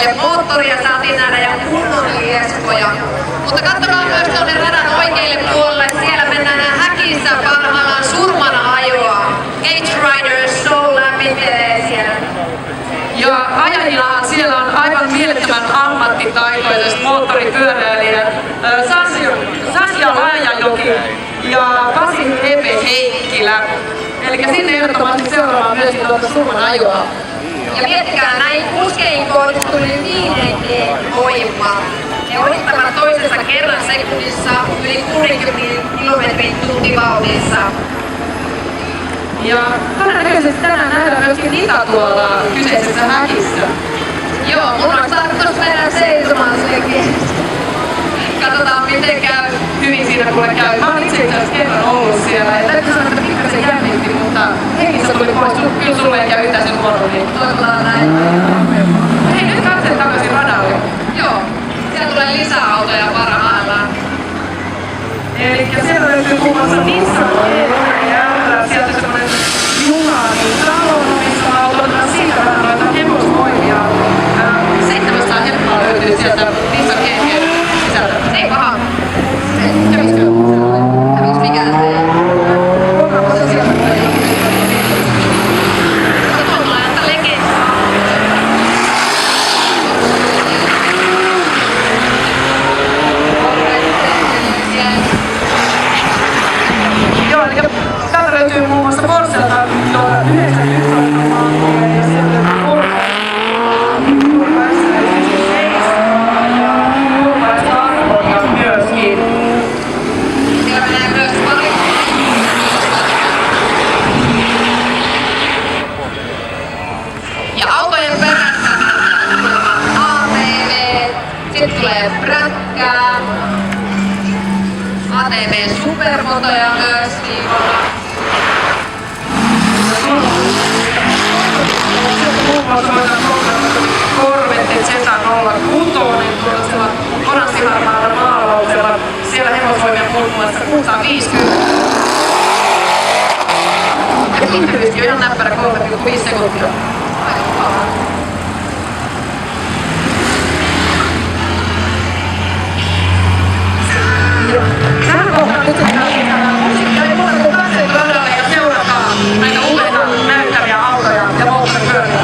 moottoria saatiin nähdä ja kunnon lieskoja. Mutta katsokaa myös tuonne radan oikeille puolelle. Siellä mennään häkissä parhaillaan surmana ajoa. Cage Riders Show lämpitelee siellä. Ja ajajilla siellä on aivan mielettömän ammattitaitoiset moottoripyöräilijät. Sasja Laajajoki ja Pasi Epe Heikkilä. Eli sinne ehdottomasti seuraamaan myöskin tuota surman ajoa. Ja miettikää, näin kuskeihin kohdistui 5G-voima. Ne ohittavat toisensa kerran sekunnissa yli 60 kilometrin tuntivauhdissa. Ja todennäköisesti tänään nähdään myöskin Nita tuolla kyseisessä häkissä. Joo, mun on tarkoitus mennä seisomaan senkin. Katsotaan miten käy. Hyvin siinä kuule käy. Mä oon itse asiassa kerran ollut siellä ja täytyy sanoa, että pikkasen jännitti, mutta hengissä tuli pois. Kyllä sulle ei käy yhtään sen huono, niin toivotaan näin. Hei, nyt katse takaisin radalle. Joo, siellä tulee lisää autoja parhaillaan. Elikkä siellä löytyy muun muassa Nissan ja sieltä semmonen Juhani talon omissa autot, siitä vähän noita hevosvoimia. 700 heppoa löytyy sieltä Nissan GT sisältä. Ei paha. Kävisikö? Kävis mikään tee. Huomaamassa sieltä. Löytyy muun muassa Porselta tuolla 91 automaattia ja sieltä löytyy Urbaista Arvonia myöskin. Siellä menee myös pari. Ja autojen perässä ATV, sitten tulee prätkää, ATV supermotoja myös viikolla. Muun muassa voidaan Corvette Z06 tuollaisella oranssiharmaalla maalauksella. Siellä hevosvoimia muun muassa 650. Ja kiihtyvyyskin on ihan näppärä 3,5 sekuntia. Tähän kohtaan nyt musiikkia ei muuta kuin pääsee radalle ja seurataan näitä upeita näyttäviä autoja ja moottoripyöriä.